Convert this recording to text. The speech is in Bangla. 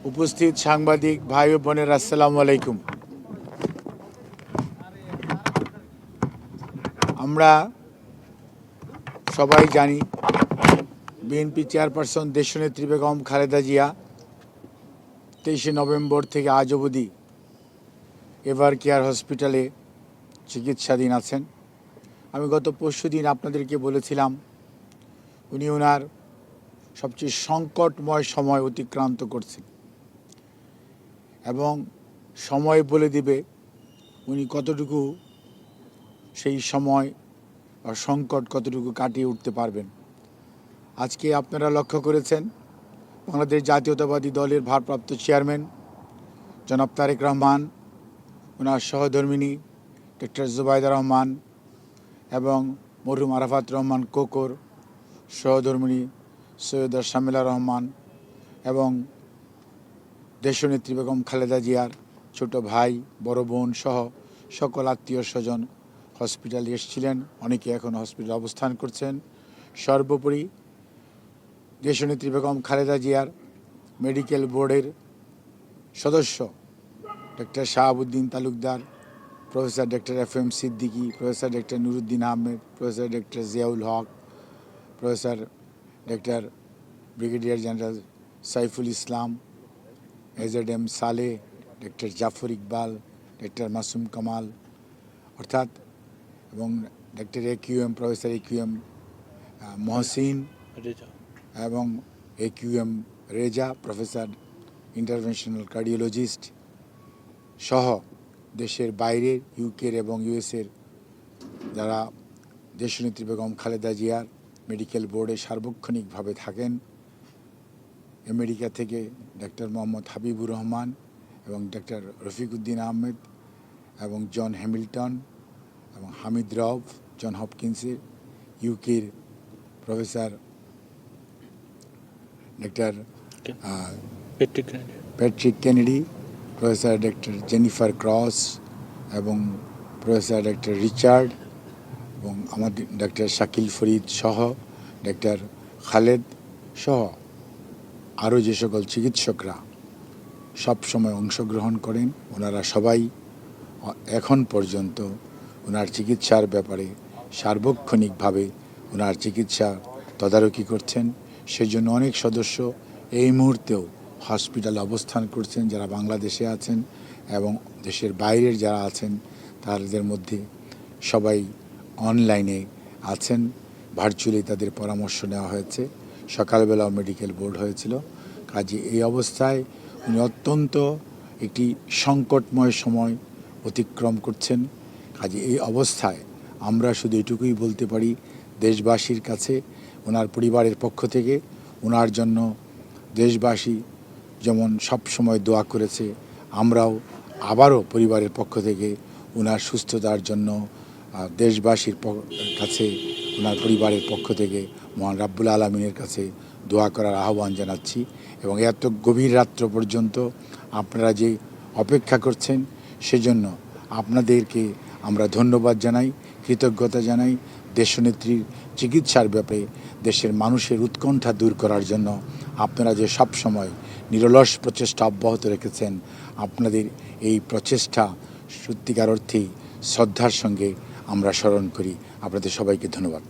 উপস্থিত সাংবাদিক ভাই ও বোনের আসসালামু আলাইকুম। আমরা সবাই জানি বিএনপি চেয়ারপারসন দেশনেত্রী বেগম খালেদা জিয়া 23শে নভেম্বর থেকে আজ অবধি এভার কেয়ার হসপিটালে চিকিৎসাধীন আছেন। আমি গত পরশুদিন আপনাদেরকে বলেছিলাম উনি ওনার সবচেয়ে সংকটময় সময় অতিক্রান্ত করছেন এবং সময় বলে দিবে উনি কতটুকু সেই সময় আর সংকট কতটুকু কাটিয়ে উঠতে পারবেন। আজকে আপনারা লক্ষ্য করেছেন বাংলাদেশ জাতীয়তাবাদী দলের ভারপ্রাপ্ত চেয়ারম্যান জনাব তারেক রহমান, ওনার সহধর্মিণী ডক্টর জুবাইদা রহমান এবং মরহুম আরাফাত রহমান কোকর, সহধর্মিণী সৈয়দা শামিলা রহমান এবং দেশনেত্রী বেগম খালেদা জিয়ার ছোট ভাই, বড় বোন সহ সকল আত্মীয় স্বজন হসপিটালে এসেছিলেন। অনেকে এখন হসপিটালে অবস্থান করছেন। সর্বোপরি দেশনেত্রী বেগম খালেদা জিয়ার মেডিকেল বোর্ডের সদস্য doctor Shahabuddin Talukdar, professor doctor FM Siddiqui, professor doctor Nuruddin Ahmed, professor doctor Ziaul Haque, professor doctor brigadier general Saiful Islam, AZM Saleh, doctor Jafar Iqbal, doctor Masum Kamal অর্থাৎ এবং doctor AQM professor AQM Mohsin এবং AQM Reza, professor interventional cardiologist সহ দেশের বাইরের ইউকের এবং US-এর যারা দেশনেত্রী বেগম খালেদা জিয়ার মেডিকেল বোর্ডে সার্বক্ষণিকভাবে থাকেন। আমেরিকা থেকে ডক্টর মোহাম্মদ হাবিবুর রহমান এবং ডক্টর রফিকুদ্দিন আহমেদ এবং জন হ্যামিল্টন এবং হামিদ রউফ জন হপকিন্সের, ইউকের professor doctor Patrick Kennedy, professor doctor Jennifer Cross এবং প্রফেসর ডক্টর রিচার্ড এবং আমাদের ডক্টর শাকিল ফরিদ সহ ডক্টর খালেদ সহ আরও যে সকল চিকিৎসকরা সব সময় অংশগ্রহণ করেন, ওনারা সবাই এখন পর্যন্ত ওনার চিকিৎসার ব্যাপারে সার্বক্ষণিকভাবে ওনার চিকিৎসা তদারকি করছেন। সেজন্য অনেক সদস্য এই মুহূর্তেও হসপিটালে অবস্থান করছেন, যারা বাংলাদেশে আছেন এবং দেশের বাইরের যারা আছেন তাদের মধ্যে সবাই অনলাইনে আছেন। ভার্চুয়ালি তাদের পরামর্শ নেওয়া হয়েছে। সকালবেলাও মেডিকেল বোর্ড হয়েছিল। কাজে এই অবস্থায় উনি অত্যন্ত একটি সংকটময় সময় অতিক্রম করছেন। কাজে এই অবস্থায় আমরা শুধু এটুকুই বলতে পারি, দেশবাসীর কাছে ওনার পরিবারের পক্ষ থেকে ওনার জন্য দেশবাসী যেমন সব সময় দোয়া করেছে, আমরাও আবারও পরিবারের পক্ষ থেকে ওনার সুস্থতার জন্য দেশবাসীর কাছে ওনার পরিবারের পক্ষ থেকে মহান রাব্বুল আলামিনের কাছে দোয়া করার আহ্বান জানাচ্ছি। এবং এত গভীর রাত্র পর্যন্ত আপনারা যে অপেক্ষা করছেন সেজন্য আপনাদেরকে আমরা ধন্যবাদ জানাই, কৃতজ্ঞতা জানাই। দেশনেত্রীর চিকিৎসার ব্যাপারে দেশের মানুষের উৎকণ্ঠা দূর করার জন্য আপনারা যে সব সময় নিরলস প্রচেষ্টা অব্যাহত রেখেছেন, আপনাদের এই প্রচেষ্টা সত্যিকার অর্থেই শ্রদ্ধার সঙ্গে আমরা স্মরণ করি। আপনাদের সবাইকে ধন্যবাদ।